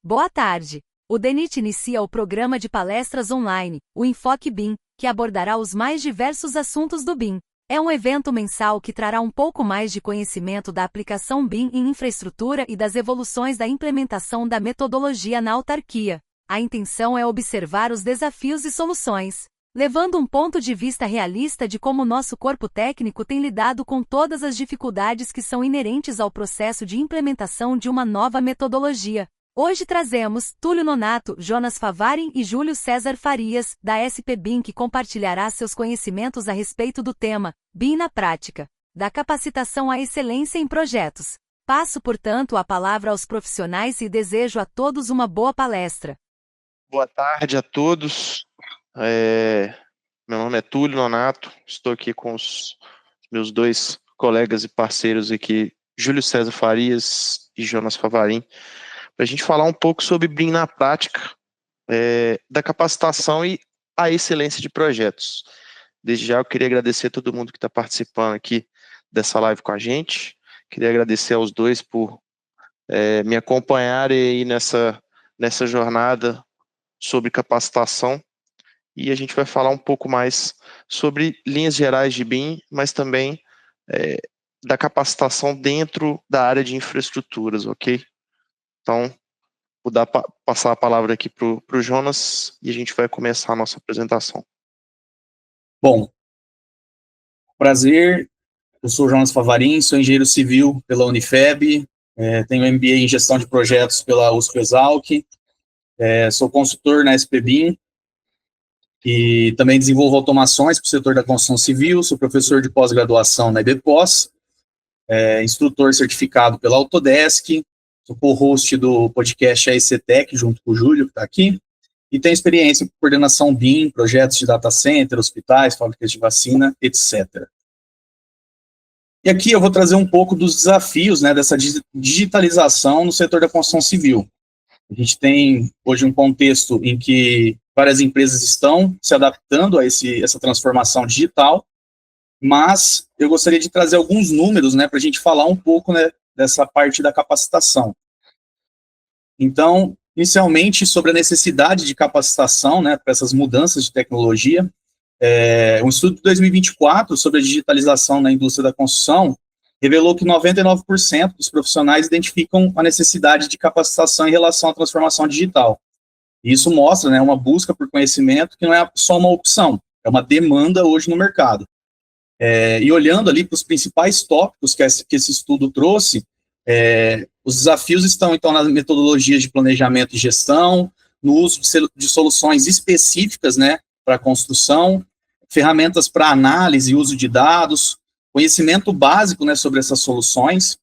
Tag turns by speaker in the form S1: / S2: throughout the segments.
S1: Boa tarde. O DENIT inicia o programa de palestras online, o Enfoque BIM, que abordará os mais diversos assuntos do BIM. É um evento mensal que trará um pouco mais de conhecimento da aplicação BIM em infraestrutura e das evoluções da implementação da metodologia na autarquia. A intenção é observar os desafios e soluções, levando um ponto de vista realista de como nosso corpo técnico tem lidado com todas as dificuldades que são inerentes ao processo de implementação de uma nova metodologia. Hoje trazemos Túlio Nonato, Jonas Favarin e Júlio César Farias, da SP BIM, que compartilhará seus conhecimentos a respeito do tema BIM na prática, da capacitação à excelência em projetos. Passo, portanto, a palavra aos profissionais e desejo a todos uma boa palestra.
S2: Boa tarde a todos. Meu nome é Túlio Nonato, estou aqui com os meus dois colegas e parceiros aqui, Júlio César Farias e Jonas Favarin, para a gente falar um pouco sobre BIM na prática, da capacitação e a excelência de projetos. Desde já eu queria agradecer a todo mundo que está participando aqui dessa live com a gente, queria agradecer aos dois por me acompanharem aí nessa jornada sobre capacitação, e a gente vai falar um pouco mais sobre linhas gerais de BIM, mas também da capacitação dentro da área de infraestruturas, ok? Então, vou passar a palavra aqui para o Jonas e a gente vai começar a nossa apresentação.
S3: Bom, prazer, eu sou o Jonas Favarin, sou engenheiro civil pela Unifeb, tenho MBA em gestão de projetos pela USP-Exalc, sou consultor na SP BIM e também desenvolvo automações para o setor da construção civil, sou professor de pós-graduação na IBPOS, instrutor certificado pela Autodesk, sou co-host do podcast AECTech, junto com o Júlio, que está aqui, e tenho experiência em coordenação BIM, projetos de data center, hospitais, fábricas de vacina, etc. E aqui eu vou trazer um pouco dos desafios, dessa digitalização no setor da construção civil. A gente tem hoje um contexto em que várias empresas estão se adaptando a essa transformação digital, mas eu gostaria de trazer alguns números, para a gente falar um pouco, dessa parte da capacitação. Então, inicialmente, sobre a necessidade de capacitação, para essas mudanças de tecnologia, um estudo de 2024 sobre a digitalização na indústria da construção revelou que 99% dos profissionais identificam a necessidade de capacitação em relação à transformação digital. E isso mostra, uma busca por conhecimento que não é só uma opção, é uma demanda hoje no mercado. E olhando ali para os principais tópicos que esse estudo trouxe, os desafios estão, então, nas metodologias de planejamento e gestão, no uso de soluções específicas, para a construção, ferramentas para análise e uso de dados, conhecimento básico, sobre essas soluções.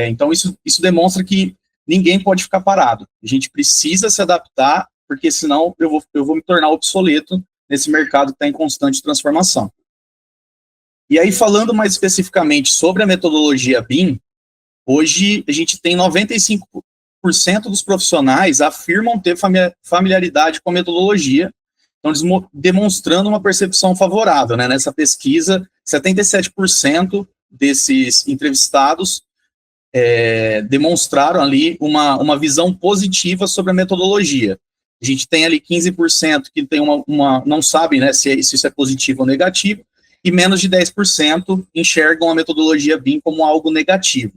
S3: Então, isso demonstra que ninguém pode ficar parado. A gente precisa se adaptar, porque senão eu vou me tornar obsoleto nesse mercado que está em constante transformação. E aí, falando mais especificamente sobre a metodologia BIM, hoje a gente tem 95% dos profissionais afirmam ter familiaridade com a metodologia, então demonstrando uma percepção favorável. Nessa pesquisa, 77% desses entrevistados demonstraram ali uma visão positiva sobre a metodologia. A gente tem ali 15% que tem não sabem, se isso é positivo ou negativo, e menos de 10% enxergam a metodologia BIM como algo negativo.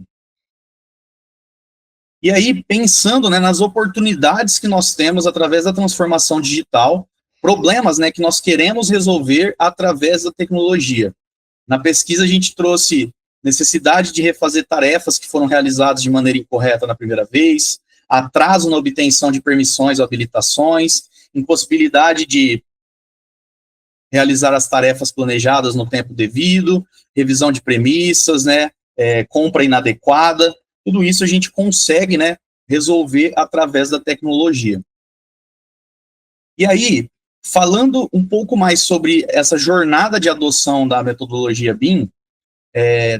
S3: E aí, pensando, nas oportunidades que nós temos através da transformação digital, problemas, que nós queremos resolver através da tecnologia. Na pesquisa, a gente trouxe necessidade de refazer tarefas que foram realizadas de maneira incorreta na primeira vez, atraso na obtenção de permissões ou habilitações, impossibilidade de realizar as tarefas planejadas no tempo devido, revisão de premissas, compra inadequada. Tudo isso a gente consegue, resolver através da tecnologia. E aí, falando um pouco mais sobre essa jornada de adoção da metodologia BIM,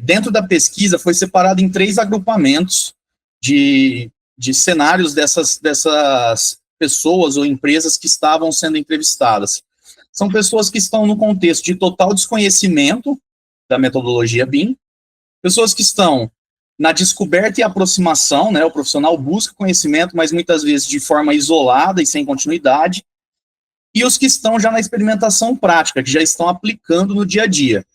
S3: dentro da pesquisa foi separado em 3 agrupamentos de cenários dessas pessoas ou empresas que estavam sendo entrevistadas. São pessoas que estão no contexto de total desconhecimento da metodologia BIM, pessoas que estão na descoberta e aproximação, né, o profissional busca conhecimento, mas muitas vezes de forma isolada e sem continuidade, e os que estão já na experimentação prática, que já estão aplicando no dia a dia.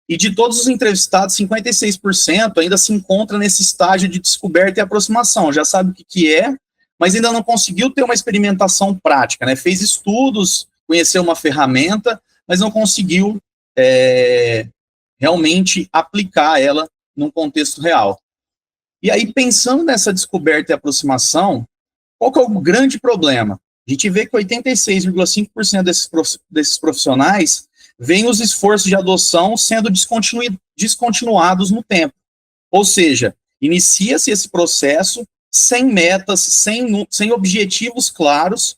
S3: E de todos os entrevistados, 56% ainda se encontra nesse estágio de descoberta e aproximação, já sabe o que é, mas ainda não conseguiu ter uma experimentação prática, né? Fez estudos, conheceu uma ferramenta, mas não conseguiu realmente aplicar ela num contexto real. E aí, pensando nessa descoberta e aproximação, qual que é o grande problema? A gente vê que 86,5% desses profissionais veem os esforços de adoção sendo descontinuados no tempo. Ou seja, inicia-se esse processo sem metas, sem objetivos claros,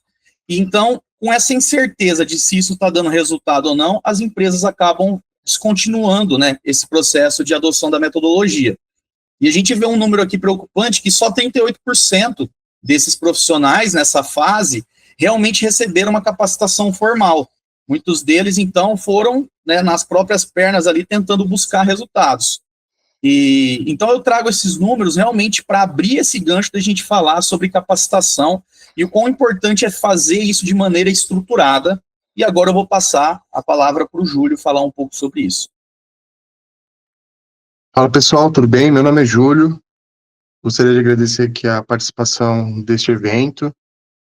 S3: e então, com essa incerteza de se isso está dando resultado ou não, as empresas acabam descontinuando, né, esse processo de adoção da metodologia. E a gente vê um número aqui preocupante que só 38% desses profissionais nessa fase realmente receberam uma capacitação formal. Muitos deles, então, foram, né, nas próprias pernas ali tentando buscar resultados. E então eu trago esses números realmente para abrir esse gancho da gente falar sobre capacitação e o quão importante é fazer isso de maneira estruturada. E agora eu vou passar a palavra para o Júlio falar um pouco sobre isso.
S4: Fala pessoal, tudo bem? Meu nome é Júlio. Gostaria de agradecer aqui a participação deste evento.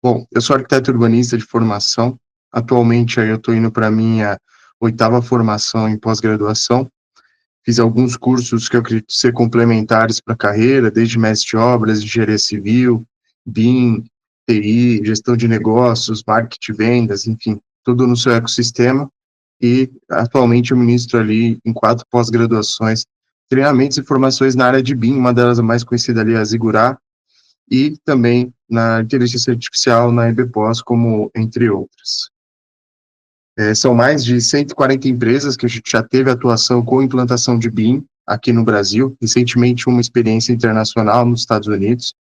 S4: Bom, eu sou arquiteto urbanista de formação. Atualmente aí eu estou indo para a minha 8ª formação em pós-graduação. Fiz alguns cursos que eu acredito ser complementares para a carreira, desde mestre de obras, engenharia civil, BIM, TI, gestão de negócios, marketing, vendas, enfim, tudo no seu ecossistema. E atualmente eu ministro ali em 4 pós-graduações, treinamentos e formações na área de BIM, uma delas a mais conhecida ali é a Zigurá, e também na inteligência artificial, na EBPOS, como entre outras. São mais de 140 empresas que a gente já teve atuação com implantação de BIM aqui no Brasil, recentemente uma experiência internacional nos Estados Unidos,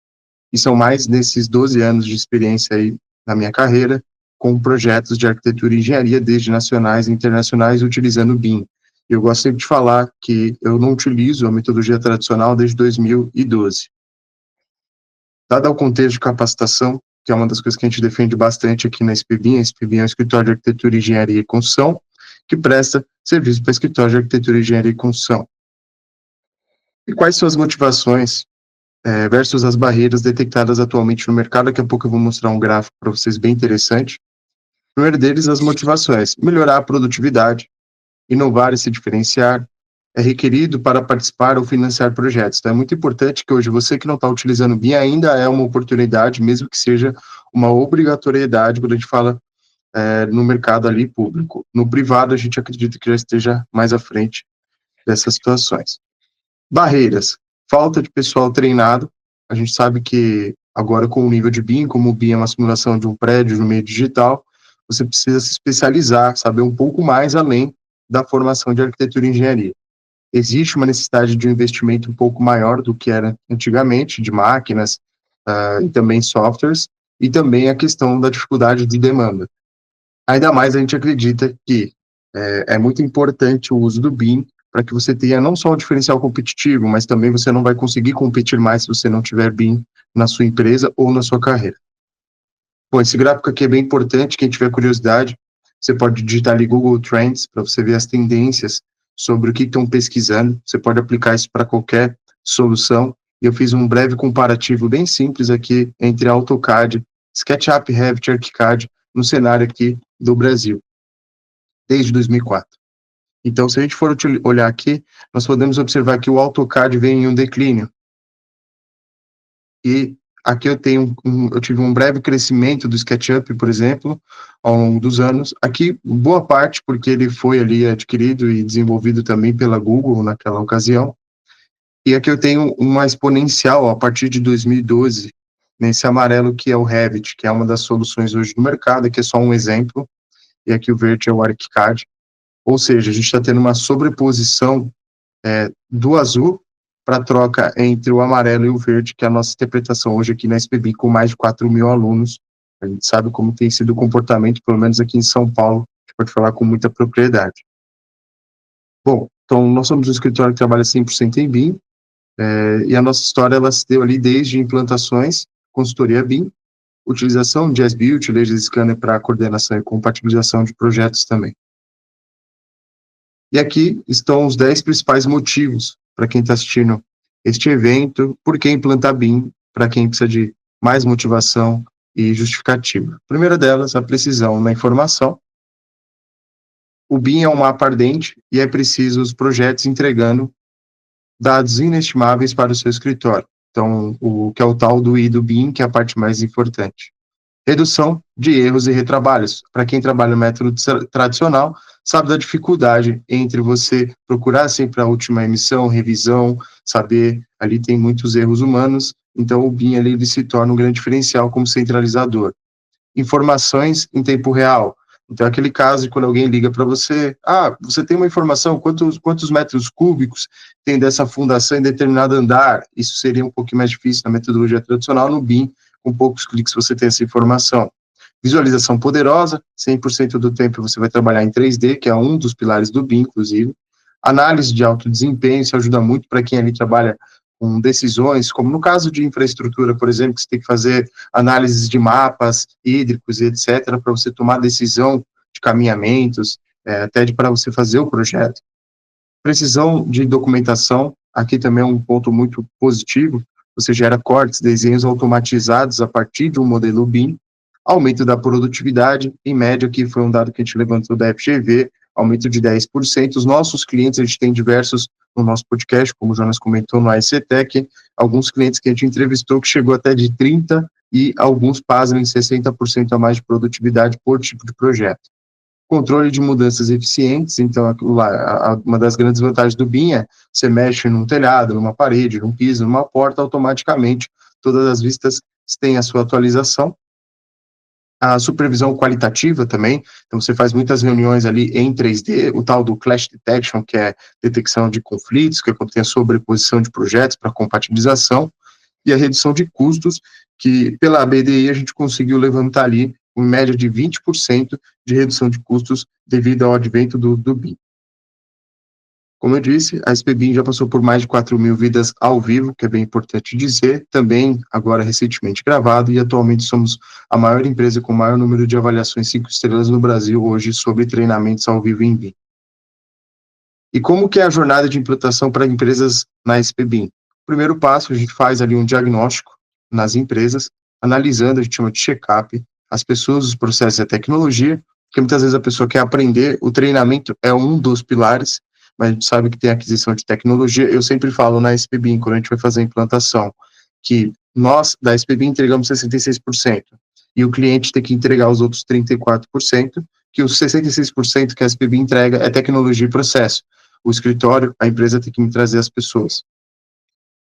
S4: e são mais desses 12 anos de experiência aí na minha carreira, com projetos de arquitetura e engenharia, desde nacionais e internacionais, utilizando BIM. Eu gosto sempre de falar que eu não utilizo a metodologia tradicional desde 2012. Dado o contexto de capacitação, que é uma das coisas que a gente defende bastante aqui na SPBIM, a SPBIM é um escritório de arquitetura, engenharia e construção, que presta serviço para escritório de arquitetura, engenharia e construção. E quais são as motivações versus as barreiras detectadas atualmente no mercado? Daqui a pouco eu vou mostrar um gráfico para vocês bem interessante. O primeiro deles, as motivações: melhorar a produtividade, inovar e se diferenciar, é requerido para participar ou financiar projetos. Então é muito importante que hoje você que não está utilizando o BIM ainda é uma oportunidade, mesmo que seja uma obrigatoriedade quando a gente fala no mercado ali público. No privado a gente acredita que já esteja mais à frente dessas situações. Barreiras: falta de pessoal treinado. A gente sabe que agora com o nível de BIM, como o BIM é uma simulação de um prédio no meio digital, você precisa se especializar, saber um pouco mais além da formação de arquitetura e engenharia. Existe uma necessidade de um investimento um pouco maior do que era antigamente, de máquinas e também softwares, e também a questão da dificuldade de demanda. Ainda mais a gente acredita que é muito importante o uso do BIM para que você tenha não só um diferencial competitivo, mas também você não vai conseguir competir mais se você não tiver BIM na sua empresa ou na sua carreira. Bom, esse gráfico aqui é bem importante, quem tiver curiosidade, você pode digitar ali Google Trends para você ver as tendências sobre o que estão pesquisando. Você pode aplicar isso para qualquer solução. E eu fiz um breve comparativo bem simples aqui entre AutoCAD, SketchUp, Revit, ArchiCAD no cenário aqui do Brasil, desde 2004. Então, se a gente for olhar aqui, nós podemos observar que o AutoCAD vem em um declínio. E aqui eu tive um breve crescimento do SketchUp, por exemplo, ao longo dos anos. Aqui, boa parte, porque ele foi ali adquirido e desenvolvido também pela Google naquela ocasião. E aqui eu tenho uma exponencial a partir de 2012, nesse amarelo que é o Revit, que é uma das soluções hoje no mercado, que é só um exemplo. E aqui o verde é o ArchiCAD. Ou seja, a gente está tendo uma sobreposição do azul para troca entre o amarelo e o verde, que é a nossa interpretação hoje aqui na SPBIM, com mais de 4 mil alunos. A gente sabe como tem sido o comportamento, pelo menos aqui em São Paulo, a gente pode falar com muita propriedade. Bom, então nós somos um escritório que trabalha 100% em BIM, E a nossa história, ela se deu ali desde implantações, consultoria BIM, utilização de as-built, Laser Scanner para coordenação e compatibilização de projetos também. E aqui estão os 10 principais motivos para quem está assistindo este evento, por que implantar BIM, para quem precisa de mais motivação e justificativa. A primeira delas, a precisão na informação. O BIM é um mapa ardente e é preciso os projetos entregando dados inestimáveis para o seu escritório. Então, o que é o tal do I do BIM, que é a parte mais importante. Redução de erros e retrabalhos. Para quem trabalha no método tradicional, sabe da dificuldade entre você procurar sempre a última emissão, revisão, saber, ali tem muitos erros humanos, então o BIM ali, ele se torna um grande diferencial como centralizador. Informações em tempo real. Então, aquele caso de quando alguém liga para você, você tem uma informação, quantos metros cúbicos tem dessa fundação em determinado andar? Isso seria um pouquinho mais difícil na metodologia tradicional, no BIM, com poucos cliques você tem essa informação. Visualização poderosa, 100% do tempo você vai trabalhar em 3D, que é um dos pilares do BIM, inclusive. Análise de alto desempenho, isso ajuda muito para quem ali trabalha com decisões, como no caso de infraestrutura, por exemplo, que você tem que fazer análises de mapas hídricos e etc., para você tomar decisão de caminhamentos, até para você fazer o projeto. Precisão de documentação, aqui também é um ponto muito positivo, você gera cortes, desenhos automatizados a partir de um modelo BIM, aumento da produtividade, em média, aqui foi um dado que a gente levantou da FGV, aumento de 10%. Os nossos clientes, a gente tem diversos no nosso podcast, como o Jonas comentou no AECTEC, alguns clientes que a gente entrevistou que chegou até de 30% e alguns pasmem 60% a mais de produtividade por tipo de projeto. Controle de mudanças eficientes, então uma das grandes vantagens do BIM é você mexe num telhado, numa parede, num piso, numa porta, automaticamente todas as vistas têm a sua atualização. A supervisão qualitativa também, então você faz muitas reuniões ali em 3D, o tal do Clash Detection, que é detecção de conflitos, que contém a sobreposição de projetos para compatibilização, e a redução de custos, que pela ABDI a gente conseguiu levantar ali, em média de 20% de redução de custos devido ao advento do BIM. Como eu disse, a SPBIM já passou por mais de 4.000 vidas ao vivo, que é bem importante dizer, também agora recentemente gravado, e atualmente somos a maior empresa com o maior número de avaliações 5 estrelas no Brasil hoje sobre treinamentos ao vivo em BIM. E como que é a jornada de implantação para empresas na SPBIM? O primeiro passo, a gente faz ali um diagnóstico nas empresas, analisando, a gente chama de check-up, as pessoas, os processos e a tecnologia, porque muitas vezes a pessoa quer aprender, o treinamento é um dos pilares, mas a gente sabe que tem aquisição de tecnologia. Eu sempre falo na SPBIM, quando a gente vai fazer a implantação, que nós, da SPBIM, entregamos 66%, e o cliente tem que entregar os outros 34%, que os 66% que a SPBIM entrega é tecnologia e processo. O escritório, a empresa tem que me trazer as pessoas.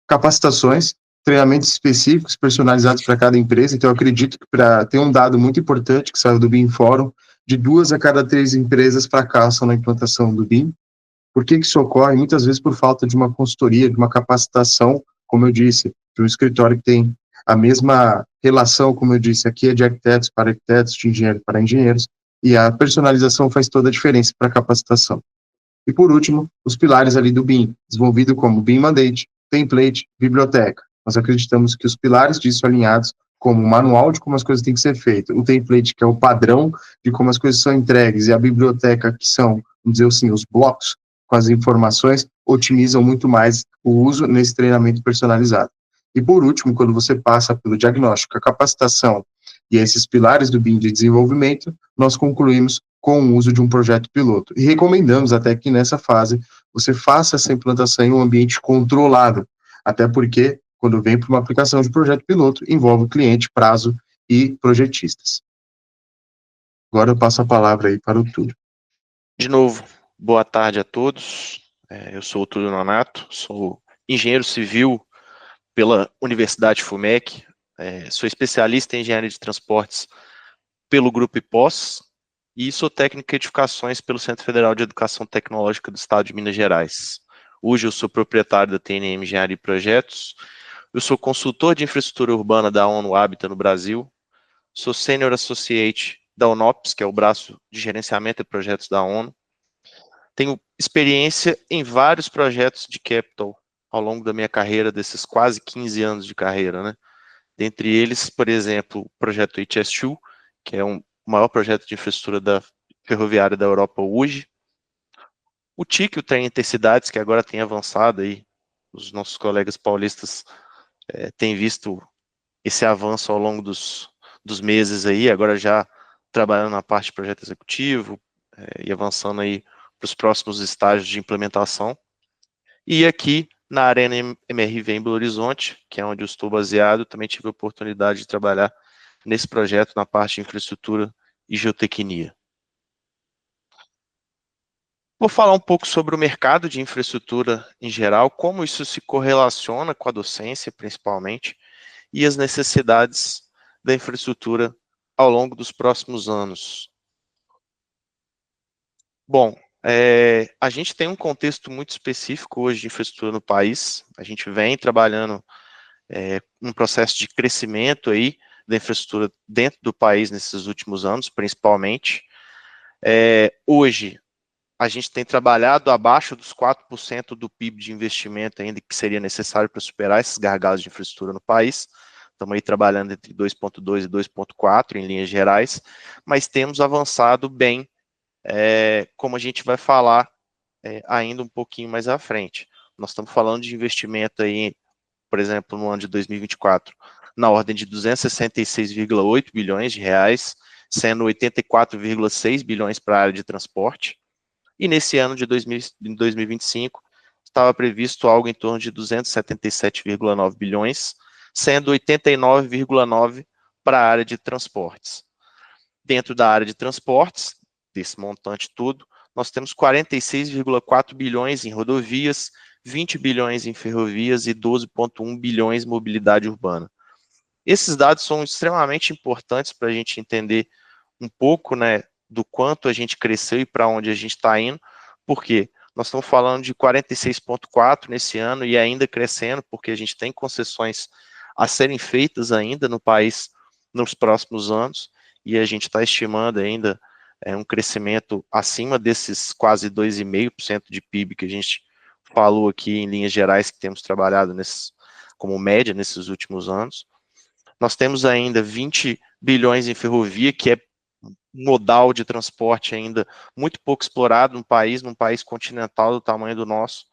S4: Capacitações, treinamentos específicos, personalizados para cada empresa. Então, eu acredito que tem um dado muito importante que saiu do BIM Fórum, de 2 a cada 3 empresas fracassam na implantação do BIM. Por que isso ocorre? Muitas vezes por falta de uma consultoria, de uma capacitação, como eu disse, de um escritório que tem a mesma relação, como eu disse, aqui é de arquitetos para arquitetos, de engenheiro para engenheiros, e a personalização faz toda a diferença para a capacitação. E por último, os pilares ali do BIM, desenvolvido como BIM Mandate, Template, Biblioteca. Nós acreditamos que os pilares disso alinhados como o manual de como as coisas têm que ser feitas, o template, que é o padrão de como as coisas são entregues, e a biblioteca, que são, vamos dizer assim, os blocos com as informações, otimizam muito mais o uso nesse treinamento personalizado. E por último, quando você passa pelo diagnóstico, a capacitação e esses pilares do BIM de desenvolvimento, nós concluímos com o uso de um projeto piloto. E recomendamos até que nessa fase você faça essa implantação em um ambiente controlado, até porque quando vem para uma aplicação de projeto piloto, envolve cliente, prazo e projetistas. Agora eu passo a palavra aí para o Túlio.
S2: De novo, boa tarde a todos. Eu sou o Túlio Nonato, sou engenheiro civil pela Universidade FUMEC, sou especialista em engenharia de transportes pelo Grupo IPOS e sou técnico em edificações pelo Centro Federal de Educação Tecnológica do Estado de Minas Gerais. Hoje eu sou proprietário da TNM Engenharia e Projetos, eu sou consultor de infraestrutura urbana da ONU Habitat no Brasil, sou Senior Associate da UNOPS, que é o braço de gerenciamento de projetos da ONU, tenho experiência em vários projetos de capital ao longo da minha carreira, desses quase 15 anos de carreira, né? Dentre eles, por exemplo, o projeto HS2, que é o maior projeto de infraestrutura ferroviária da Europa hoje. O TIC, o trem intercidades, que agora tem avançado aí, os nossos colegas paulistas têm visto esse avanço ao longo dos meses aí, agora já trabalhando na parte de projeto executivo e avançando aí para os próximos estágios de implementação. E aqui na Arena MRV em Belo Horizonte, que é onde eu estou baseado, também tive a oportunidade de trabalhar nesse projeto na parte de infraestrutura e geotecnia. Vou falar um pouco sobre o mercado de infraestrutura em geral, como isso se correlaciona com a docência, principalmente, e as necessidades da infraestrutura ao longo dos próximos anos. Bom, a gente tem um contexto muito específico hoje de infraestrutura no país. A gente vem trabalhando um processo de crescimento aí da infraestrutura dentro do país nesses últimos anos, principalmente. Hoje, a gente tem trabalhado abaixo dos 4% do PIB de investimento ainda que seria necessário para superar esses gargalos de infraestrutura no país. Estamos aí trabalhando entre 2,2 e 2,4 em linhas gerais, mas temos avançado bem, como a gente vai falar ainda um pouquinho mais à frente. Nós estamos falando de investimento aí, por exemplo, no ano de 2024, na ordem de 266,8 bilhões de reais, sendo 84,6 bilhões para a área de transporte. E nesse ano de 2025, estava previsto algo em torno de 277,9 bilhões, sendo 89,9 para a área de transportes. Dentro da área de transportes, desse montante todo, nós temos 46,4 bilhões em rodovias, 20 bilhões em ferrovias e 12,1 bilhões em mobilidade urbana. Esses dados são extremamente importantes para a gente entender um pouco, né, do quanto a gente cresceu e para onde a gente está indo, porque nós estamos falando de 46,4 nesse ano e ainda crescendo, porque a gente tem concessões a serem feitas ainda no país nos próximos anos, e a gente está estimando ainda um crescimento acima desses quase 2,5% de PIB que a gente falou aqui em linhas gerais, que temos trabalhado como média nesses últimos anos. Nós temos ainda 20 bilhões em ferrovia, que é modal de transporte ainda muito pouco explorado num país continental do tamanho do nosso.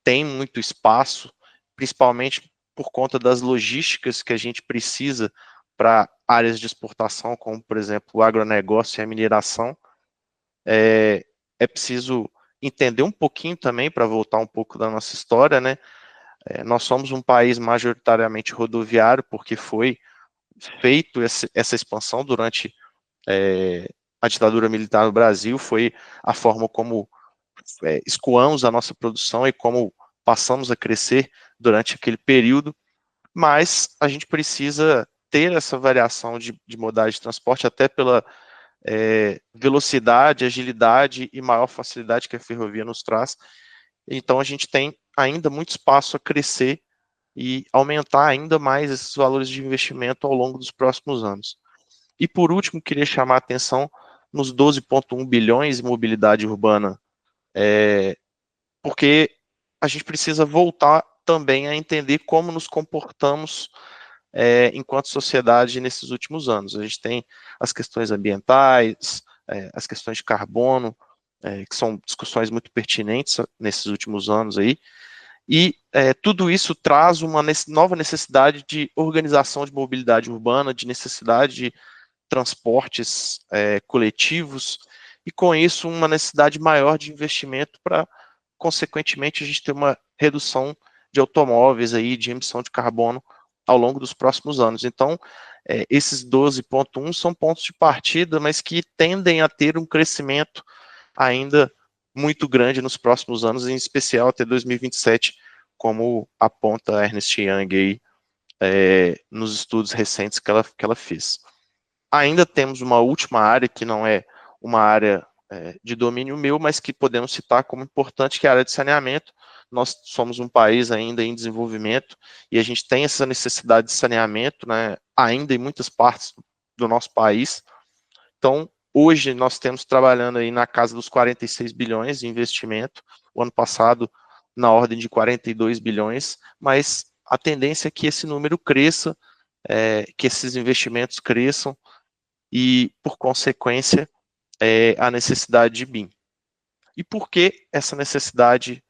S2: Tem muito espaço, principalmente por conta das logísticas que a gente precisa para áreas de exportação, como, por exemplo, o agronegócio e a mineração. É preciso entender um pouquinho também, para voltar um pouco da nossa história, né? Nós somos um país majoritariamente rodoviário, porque foi feito essa expansão durante a ditadura militar no Brasil, foi a forma como escoamos a nossa produção e como passamos a crescer durante aquele período, mas a gente precisa ter essa variação de modalidade de transporte, até pela velocidade, agilidade e maior facilidade que a ferrovia nos traz. Então a gente tem ainda muito espaço a crescer e aumentar ainda mais esses valores de investimento ao longo dos próximos anos. E por último, queria chamar a atenção nos 12,1 bilhões em mobilidade urbana, porque a gente precisa voltar também a entender como nos comportamos enquanto sociedade nesses últimos anos. A gente tem as questões ambientais, as questões de carbono, que são discussões muito pertinentes nesses últimos anos aí, e tudo isso traz uma nova necessidade de organização de mobilidade urbana, de necessidade de transportes coletivos, e com isso uma necessidade maior de investimento para, consequentemente, a gente ter uma redução de automóveis aí, de emissão de carbono ao longo dos próximos anos. Então, esses 12,1 são pontos de partida, mas que tendem a ter um crescimento ainda muito grande nos próximos anos, em especial até 2027, como aponta a Ernst Young aí, nos estudos recentes que ela fez. Ainda temos uma última área, que não é uma área de domínio meu, mas que podemos citar como importante, que é a área de saneamento. Nós somos um país ainda em desenvolvimento, e a gente tem essa necessidade de saneamento, né, ainda em muitas partes do nosso país. Então, hoje nós temos trabalhando aí na casa dos 46 bilhões de investimento. O ano passado na ordem de 42 bilhões, mas a tendência é que esse número cresça, que esses investimentos cresçam e, por consequência, a necessidade de BIM. E por que essa necessidade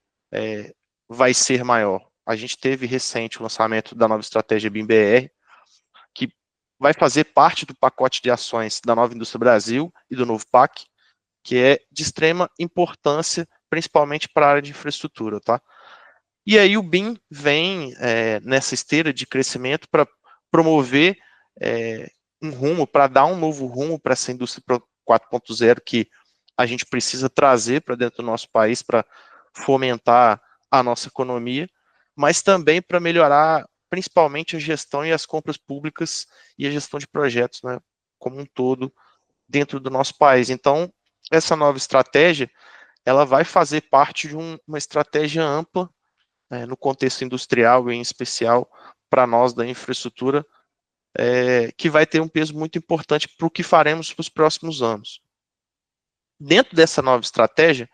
S2: vai ser maior? A gente teve recente o lançamento da nova estratégia BIM-BR, que vai fazer parte do pacote de ações da Nova Indústria Brasil e do novo PAC, que é de extrema importância, principalmente para a área de infraestrutura, tá? E aí o BIM vem nessa esteira de crescimento para promover um rumo, para dar um novo rumo para essa indústria 4.0 que a gente precisa trazer para dentro do nosso país para fomentar a nossa economia, mas também para melhorar principalmente a gestão e as compras públicas e a gestão de projetos, né, como um todo dentro do nosso país. Então, essa nova estratégia, ela vai fazer parte de uma estratégia ampla no contexto industrial, em especial para nós da infraestrutura, que vai ter um peso muito importante para o que faremos para os próximos anos. Dentro dessa nova estratégia,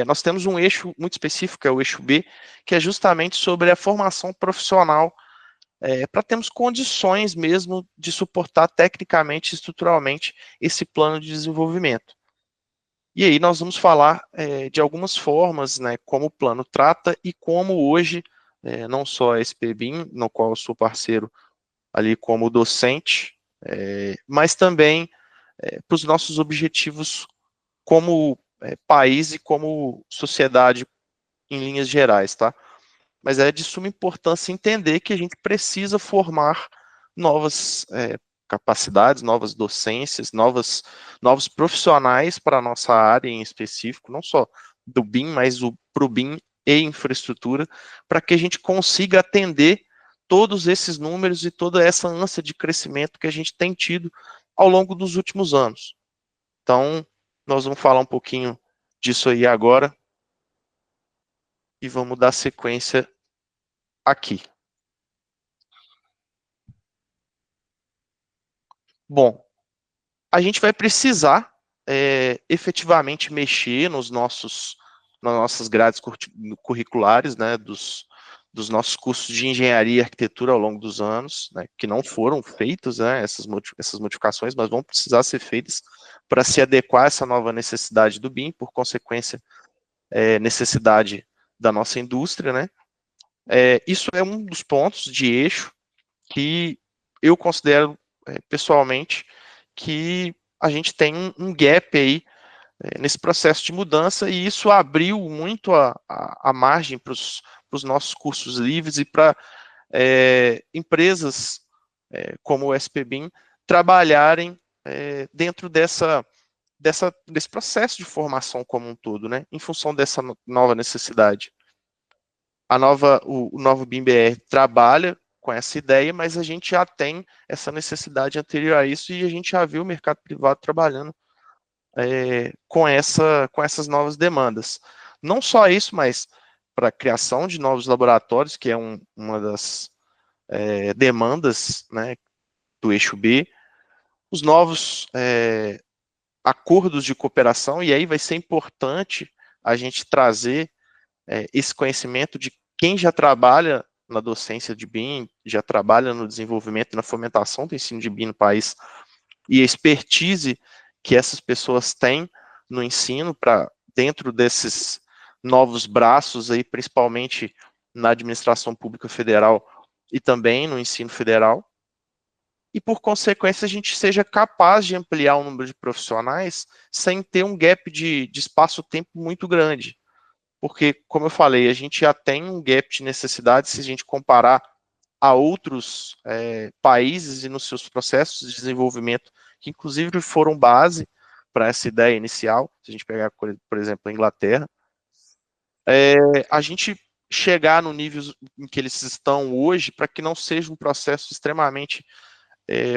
S2: nós temos um eixo muito específico, que é o eixo B, que é justamente sobre a formação profissional, para termos condições mesmo de suportar tecnicamente e estruturalmente esse plano de desenvolvimento. E aí nós vamos falar de algumas formas, né, como o plano trata e como hoje, não só a SPBIM, no qual eu sou parceiro ali como docente, mas também para os nossos objetivos como país e como sociedade em linhas gerais, tá? Mas é de suma importância entender que a gente precisa formar novas capacidades, novas docências, novos profissionais para a nossa área em específico, não só do BIM, mas para o BIM e infraestrutura, para que a gente consiga atender todos esses números e toda essa ânsia de crescimento que a gente tem tido ao longo dos últimos anos. Então, nós vamos falar um pouquinho disso aí agora e vamos dar sequência aqui. Bom, a gente vai precisar efetivamente mexer nas nossas grades curriculares, né, dos nossos cursos de engenharia e arquitetura ao longo dos anos, né, que não foram feitos, né, essas modificações, mas vão precisar ser feitas para se adequar a essa nova necessidade do BIM, por consequência, necessidade da nossa indústria, né. Isso é um dos pontos de eixo que eu considero, pessoalmente, que a gente tem um gap aí nesse processo de mudança, e isso abriu muito a margem para os nossos cursos livres e para empresas como o SPBIM trabalharem dentro desse processo de formação como um todo, né, em função dessa nova necessidade. O novo BIM-BR trabalha com essa ideia, mas a gente já tem essa necessidade anterior a isso e a gente já viu o mercado privado trabalhando com essas novas demandas. Não só isso, mas para a criação de novos laboratórios, que é uma das demandas, né, do eixo B, os novos acordos de cooperação, e aí vai ser importante a gente trazer esse conhecimento de quem já trabalha na docência de BIM, já trabalha no desenvolvimento e na fomentação do ensino de BIM no país, e a expertise que essas pessoas têm no ensino para dentro desses novos braços, aí, principalmente na administração pública federal e também no ensino federal, e por consequência a gente seja capaz de ampliar o número de profissionais sem ter um gap de espaço-tempo muito grande. Porque, como eu falei, a gente já tem um gap de necessidade se a gente comparar a outros países e nos seus processos de desenvolvimento, que inclusive foram base para essa ideia inicial, se a gente pegar, por exemplo, a Inglaterra, a gente chegar no nível em que eles estão hoje, para que não seja um processo extremamente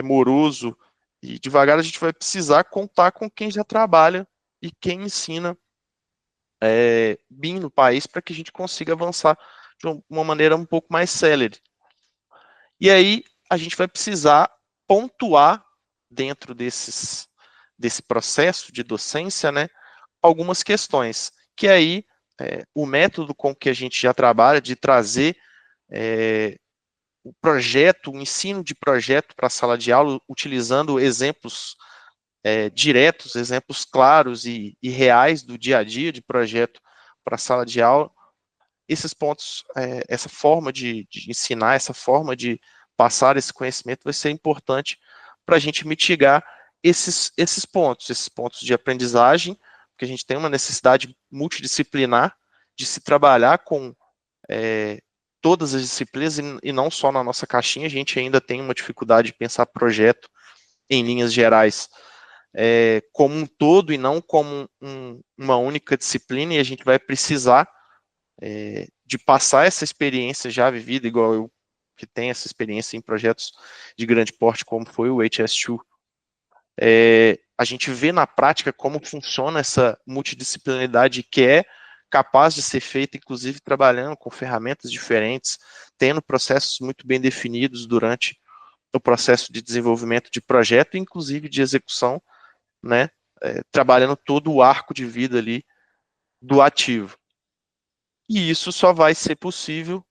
S2: moroso e devagar, a gente vai precisar contar com quem já trabalha e quem ensina BIM no país, para que a gente consiga avançar de uma maneira um pouco mais célere. E aí a gente vai precisar pontuar dentro desse processo de docência, né, algumas questões, que aí o método com que a gente já trabalha, de trazer o projeto, o ensino de projeto para a sala de aula, utilizando exemplos diretos, exemplos claros e reais do dia a dia de projeto para a sala de aula. Esses pontos, essa forma de ensinar, essa forma de passar esse conhecimento vai ser importante para a gente mitigar esses pontos de aprendizagem, porque a gente tem uma necessidade multidisciplinar de se trabalhar com todas as disciplinas e não só na nossa caixinha. A gente ainda tem uma dificuldade de pensar projeto em linhas gerais como um todo e não como uma única disciplina, e a gente vai precisar de passar essa experiência já vivida, igual eu, que tenho essa experiência em projetos de grande porte, como foi o HS2. A gente vê na prática como funciona essa multidisciplinaridade que é capaz de ser feita, inclusive trabalhando com ferramentas diferentes, tendo processos muito bem definidos durante o processo de desenvolvimento de projeto, inclusive de execução, né, trabalhando todo o arco de vida ali do ativo. E isso só vai ser possível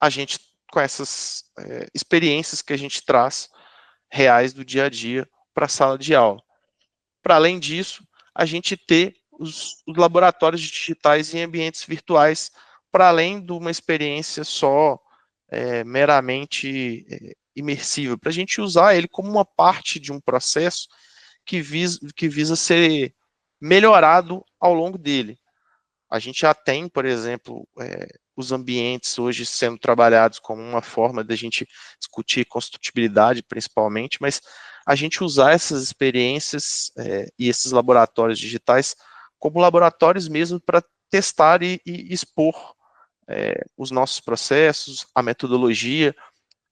S2: a gente com essas experiências que a gente traz reais do dia a dia para a sala de aula. Para além disso, a gente ter os laboratórios digitais em ambientes virtuais, para além de uma experiência só meramente imersiva, para a gente usar ele como uma parte de um processo que visa ser melhorado ao longo dele. A gente já tem, por exemplo, os ambientes hoje sendo trabalhados como uma forma de a gente discutir construtibilidade, principalmente, mas a gente usar essas experiências e esses laboratórios digitais como laboratórios mesmo para testar e expor os nossos processos, a metodologia,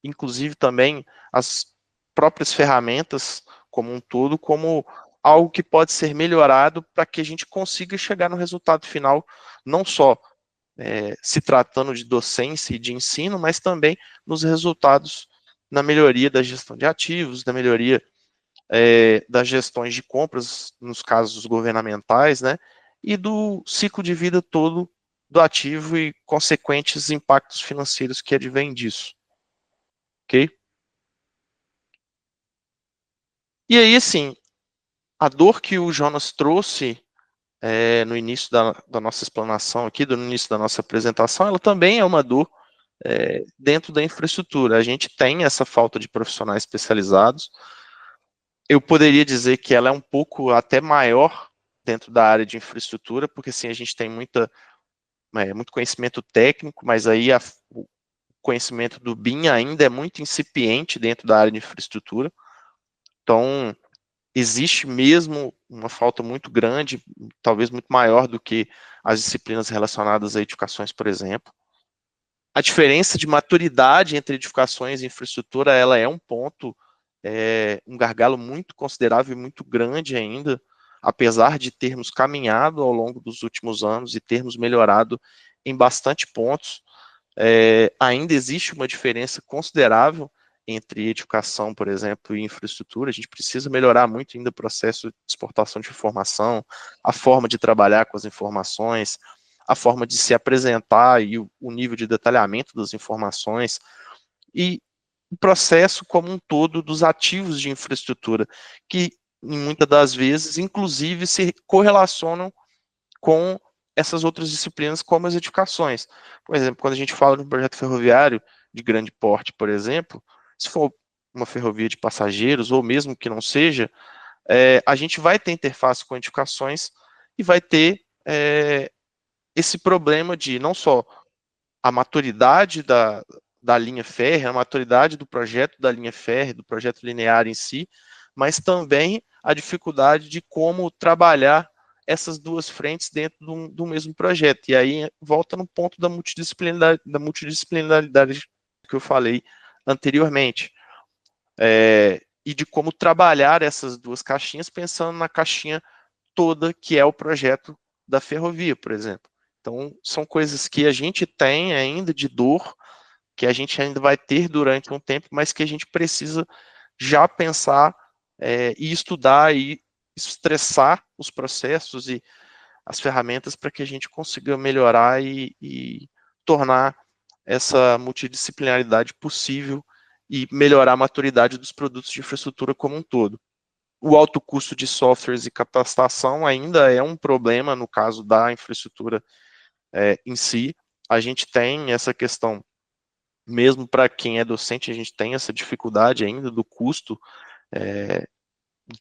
S2: inclusive também as próprias ferramentas como um todo, como algo que pode ser melhorado para que a gente consiga chegar no resultado final, não só se tratando de docência e de ensino, mas também nos resultados na melhoria da gestão de ativos, da melhoria das gestões de compras, nos casos governamentais, né, e do ciclo de vida todo do ativo e consequentes impactos financeiros que advêm disso. Ok? E aí, assim, a dor que o Jonas trouxe no início da nossa explanação aqui, no início da nossa apresentação, ela também é uma dor dentro da infraestrutura. A gente tem essa falta de profissionais especializados. Eu poderia dizer que ela é um pouco até maior dentro da área de infraestrutura, porque assim, a gente tem muito conhecimento técnico, mas aí o conhecimento do BIM ainda é muito incipiente dentro da área de infraestrutura. Então, existe mesmo uma falta muito grande, talvez muito maior do que as disciplinas relacionadas a edificações, por exemplo. A diferença de maturidade entre edificações e infraestrutura, ela é um ponto, um gargalo muito considerável e muito grande ainda, apesar de termos caminhado ao longo dos últimos anos e termos melhorado em bastante pontos, ainda existe uma diferença considerável entre edificação, por exemplo, e infraestrutura. A gente precisa melhorar muito ainda o processo de exportação de informação, a forma de trabalhar com as informações, a forma de se apresentar e o nível de detalhamento das informações, e o processo como um todo dos ativos de infraestrutura, que muitas das vezes, inclusive, se correlacionam com essas outras disciplinas, como as edificações. Por exemplo, quando a gente fala de um projeto ferroviário de grande porte, por exemplo, se for uma ferrovia de passageiros, ou mesmo que não seja, a gente vai ter interface com edificações e vai ter esse problema de não só a maturidade da linha férrea, a maturidade do projeto da linha férrea, do projeto linear em si, mas também a dificuldade de como trabalhar essas duas frentes dentro do mesmo projeto. E aí volta no ponto da multidisciplinaridade que eu falei anteriormente, e de como trabalhar essas duas caixinhas pensando na caixinha toda que é o projeto da ferrovia, por exemplo. Então, são coisas que a gente tem ainda de dor, que a gente ainda vai ter durante um tempo, mas que a gente precisa já pensar e estudar e estressar os processos e as ferramentas para que a gente consiga melhorar e tornar essa multidisciplinaridade possível e melhorar a maturidade dos produtos de infraestrutura como um todo. O alto custo de softwares e capacitação ainda é um problema no caso da infraestrutura em si. A gente tem essa questão, mesmo para quem é docente, a gente tem essa dificuldade ainda do custo,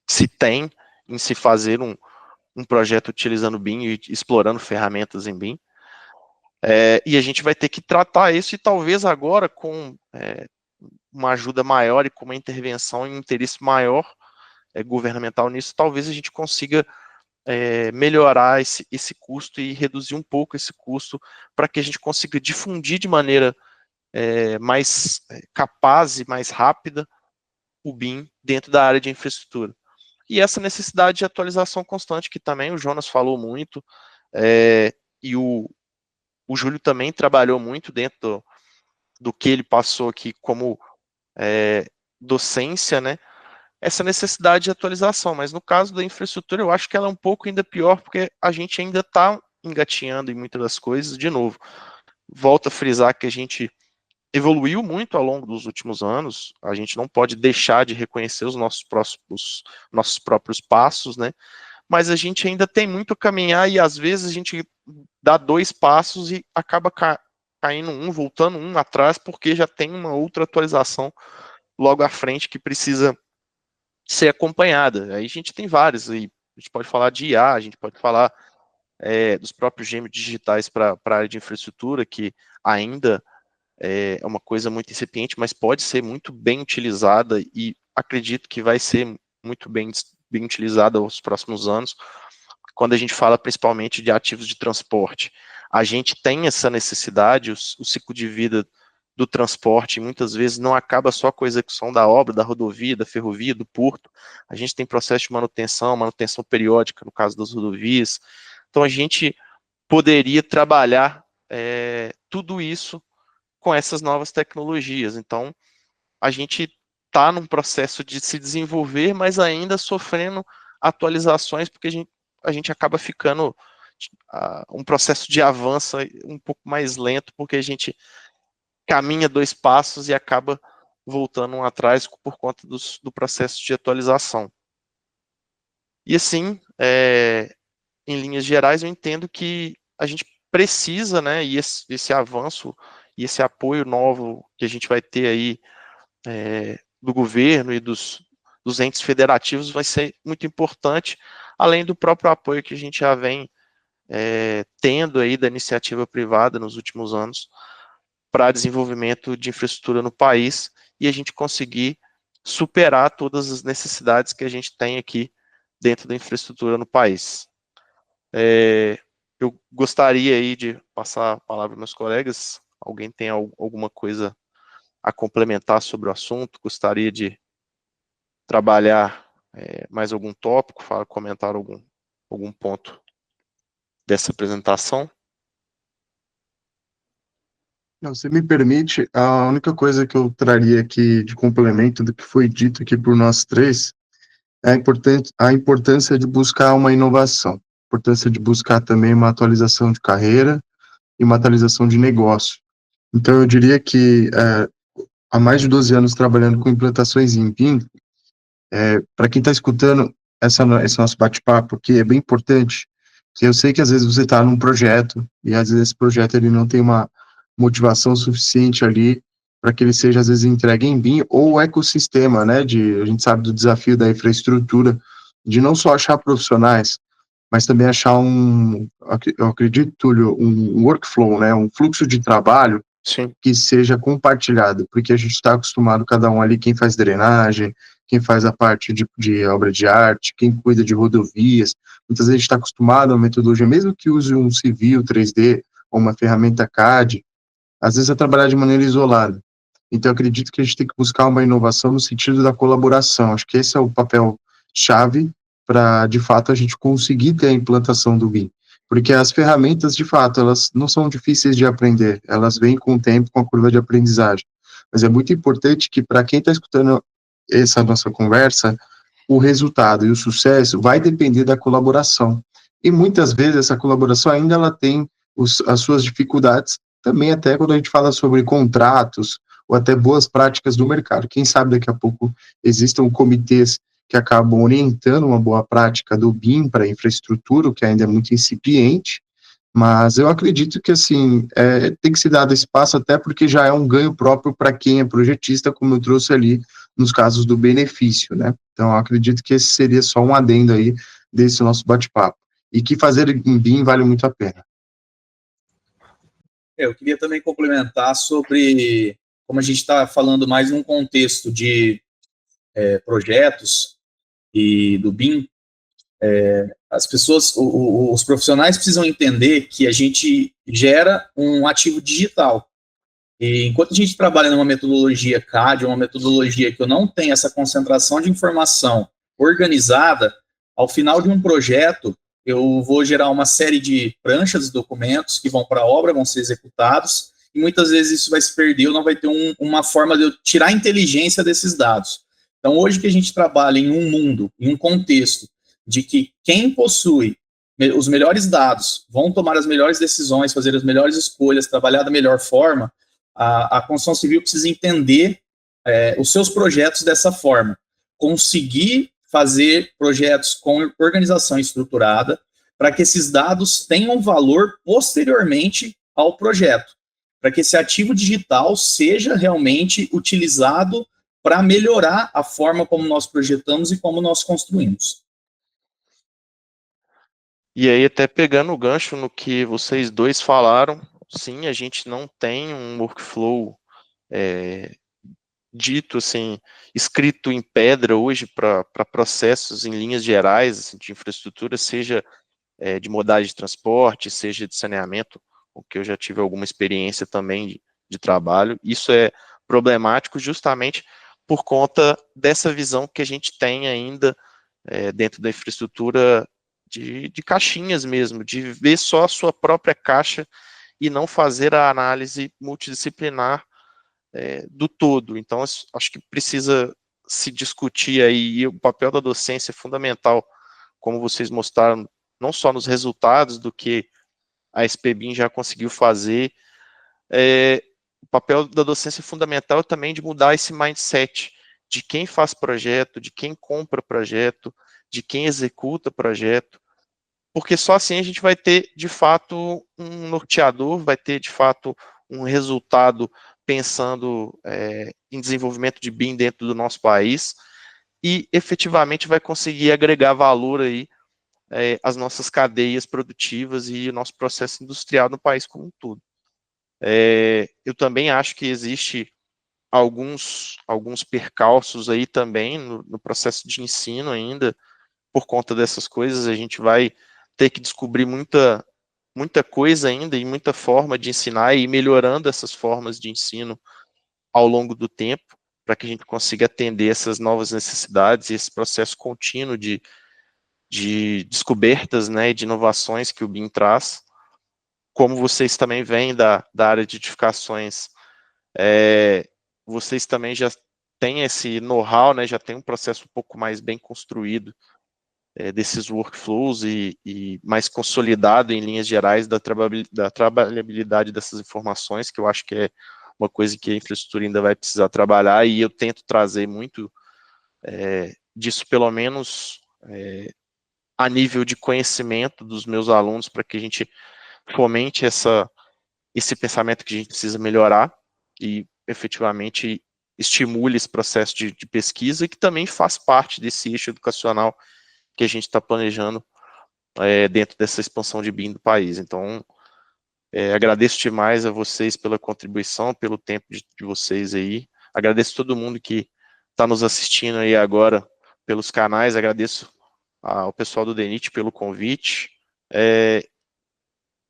S2: se tem em se fazer um projeto utilizando BIM e explorando ferramentas em BIM. E a gente vai ter que tratar isso, e talvez agora com uma ajuda maior e com uma intervenção e um interesse maior governamental nisso, talvez a gente consiga melhorar esse custo e reduzir um pouco esse custo para que a gente consiga difundir de maneira mais capaz e mais rápida o BIM dentro da área de infraestrutura. E essa necessidade de atualização constante, que também o Jonas falou muito, e o Júlio também trabalhou muito dentro do que ele passou aqui como docência, né? Essa necessidade de atualização, mas no caso da infraestrutura eu acho que ela é um pouco ainda pior, porque a gente ainda está engatinhando em muitas das coisas. De novo, volto a frisar que a gente evoluiu muito ao longo dos últimos anos, a gente não pode deixar de reconhecer os nossos próprios passos, né? Mas a gente ainda tem muito a caminhar, e às vezes a gente dá 2 passos e acaba caindo voltando atrás, porque já tem uma outra atualização logo à frente que precisa ser acompanhada. Aí a gente tem várias, aí a gente pode falar de IA, a gente pode falar dos próprios gêmeos digitais para a área de infraestrutura, que ainda é uma coisa muito incipiente, mas pode ser muito bem utilizada, e acredito que vai ser muito bem utilizada nos próximos anos. Quando a gente fala principalmente de ativos de transporte, a gente tem essa necessidade, o ciclo de vida do transporte muitas vezes não acaba só com a execução da obra, da rodovia, da ferrovia, do porto. A gente tem processo de manutenção periódica no caso das rodovias. Então a gente poderia trabalhar tudo isso com essas novas tecnologias. Então a gente está num processo de se desenvolver, mas ainda sofrendo atualizações, porque a gente acaba ficando um processo de avanço um pouco mais lento, porque a gente caminha 2 passos e acaba voltando atrás por conta do processo de atualização. E assim, em linhas gerais, eu entendo que a gente precisa, né, e esse avanço e esse apoio novo que a gente vai ter aí do governo e dos entes federativos vai ser muito importante, além do próprio apoio que a gente já vem tendo aí da iniciativa privada nos últimos anos para desenvolvimento de infraestrutura no país, e a gente conseguir superar todas as necessidades que a gente tem aqui dentro da infraestrutura no país. Eu gostaria aí de passar a palavra aos meus colegas. Alguém tem alguma coisa a complementar sobre o assunto? Gostaria de trabalhar mais algum tópico, comentar algum ponto dessa apresentação?
S4: Não, se me permite, a única coisa que eu traria aqui de complemento do que foi dito aqui por nós três é a importância de buscar uma inovação, a importância de buscar também uma atualização de carreira e uma atualização de negócio. Então, eu diria que há mais de 12 anos trabalhando com implantações em BIM, para quem está escutando esse nosso bate-papo, que é bem importante, que eu sei que às vezes você está num projeto, e às vezes esse projeto ele não tem uma motivação suficiente ali para que ele seja, às vezes, entregue em BIM, ou o ecossistema, né, a gente sabe do desafio da infraestrutura, de não só achar profissionais, mas também achar eu acredito, Túlio, um workflow, né, um fluxo de trabalho
S2: Sim.
S4: Que seja compartilhado, porque a gente está acostumado, cada um ali, quem faz drenagem, quem faz a parte de obra de arte, quem cuida de rodovias, muitas vezes a gente está acostumado a uma metodologia, mesmo que use um civil 3D, ou uma ferramenta CAD, às vezes é trabalhar de maneira isolada. Então, eu acredito que a gente tem que buscar uma inovação no sentido da colaboração. Acho que esse é o papel-chave para, de fato, a gente conseguir ter a implantação do BIM. Porque as ferramentas, de fato, elas não são difíceis de aprender, elas vêm com o tempo, com a curva de aprendizagem. Mas é muito importante que, para quem está escutando essa nossa conversa, o resultado e o sucesso vai depender da colaboração. e muitas vezes essa colaboração ainda ela tem as suas dificuldades, também até quando a gente fala sobre contratos, ou até boas práticas do mercado. Quem sabe daqui a pouco existam comitês que acabam orientando uma boa prática do BIM para a infraestrutura, o que ainda é muito incipiente, mas eu acredito que, assim, tem que se dar espaço até porque já é um ganho próprio para quem é projetista, como eu trouxe ali nos casos do benefício, né? Então, eu acredito que esse seria só um adendo aí desse nosso bate-papo. E que fazer em BIM vale muito a pena.
S3: Eu queria também complementar sobre como a gente está falando mais num contexto de projetos e do BIM. As pessoas, os profissionais precisam entender que a gente gera um ativo digital. E enquanto a gente trabalha numa metodologia CAD, uma metodologia que eu não tenho essa concentração de informação organizada, ao final de um projeto, eu vou gerar uma série de pranchas e documentos que vão para a obra, vão ser executados, e muitas vezes isso vai se perder, ou não vai ter uma forma de eu tirar a inteligência desses dados. Então, hoje que a gente trabalha em um mundo, em um contexto, de que quem possui os melhores dados vão tomar as melhores decisões, fazer as melhores escolhas, trabalhar da melhor forma, a construção civil precisa entender os seus projetos dessa forma, conseguir fazer projetos com organização estruturada, para que esses dados tenham valor posteriormente ao projeto, para que esse ativo digital seja realmente utilizado para melhorar a forma como nós projetamos e como nós construímos.
S2: E aí, até pegando o gancho no que vocês dois falaram, sim, a gente não tem um workflow dito assim, escrito em pedra hoje para processos em linhas gerais assim, de infraestrutura, seja de modalidade de transporte, seja de saneamento, o que eu já tive alguma experiência também de trabalho. Isso é problemático justamente por conta dessa visão que a gente tem ainda dentro da infraestrutura de caixinhas mesmo, de ver só a sua própria caixa e não fazer a análise multidisciplinar do todo. Então, acho que precisa se discutir aí, e o papel da docência é fundamental, como vocês mostraram, não só nos resultados do que a SPBIM já conseguiu fazer, o papel da docência é fundamental também de mudar esse mindset de quem faz projeto, de quem compra projeto, de quem executa projeto, porque só assim a gente vai ter, de fato, um norteador, vai ter, de fato, um resultado pensando em desenvolvimento de BIM dentro do nosso país e efetivamente vai conseguir agregar valor aí às nossas cadeias produtivas e o nosso processo industrial no país como um todo. Eu também acho que existe alguns percalços aí também no processo de ensino ainda, por conta dessas coisas, a gente vai ter que descobrir muita coisa ainda e muita forma de ensinar e ir melhorando essas formas de ensino ao longo do tempo, para que a gente consiga atender essas novas necessidades e esse processo contínuo de descobertas, né, e de inovações que o BIM traz. Como vocês também vêm da área de edificações, vocês também já têm esse know-how, né, já tem um processo um pouco mais bem construído desses workflows e mais consolidado em linhas gerais da trabalhabilidade dessas informações, que eu acho que é uma coisa que a infraestrutura ainda vai precisar trabalhar, e eu tento trazer muito disso, pelo menos a nível de conhecimento dos meus alunos, para que a gente fomente esse pensamento que a gente precisa melhorar e efetivamente estimule esse processo de pesquisa, que também faz parte desse eixo educacional que a gente está planejando dentro dessa expansão de BIM do país. Então, agradeço demais a vocês pela contribuição, pelo tempo de vocês aí. Agradeço todo mundo que está nos assistindo aí agora pelos canais. Agradeço ao pessoal do DENIT pelo convite.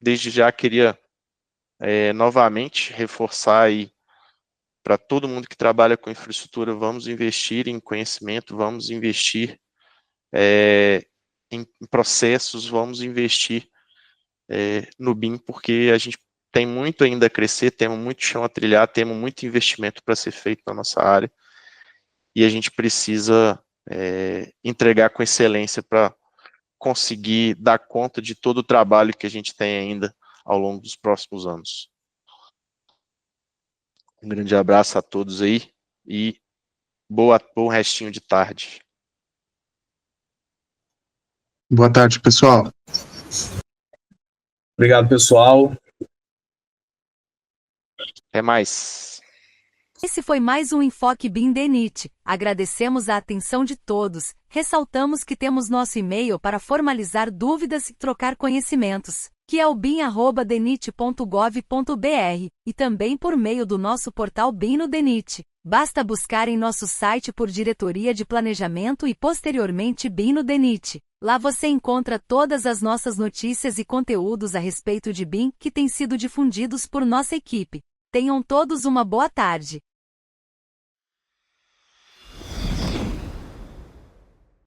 S2: Desde já queria novamente reforçar aí para todo mundo que trabalha com infraestrutura, vamos investir em conhecimento, vamos investir em processos, vamos investir no BIM, porque a gente tem muito ainda a crescer, temos muito chão a trilhar, temos muito investimento para ser feito na nossa área, e a gente precisa entregar com excelência para conseguir dar conta de todo o trabalho que a gente tem ainda ao longo dos próximos anos. Um grande abraço a todos aí e bom restinho de tarde.
S4: Boa tarde, pessoal.
S3: Obrigado, pessoal.
S2: Até mais.
S1: Esse foi mais um Enfoque BIM DENIT. Agradecemos a atenção de todos. Ressaltamos que temos nosso e-mail para formalizar dúvidas e trocar conhecimentos, que é o bim@denit.gov.br, e também por meio do nosso portal BIM no DENIT. Basta buscar em nosso site por Diretoria de Planejamento e posteriormente BIM no DENIT. Lá você encontra todas as nossas notícias e conteúdos a respeito de BIM que têm sido difundidos por nossa equipe. Tenham todos uma boa tarde.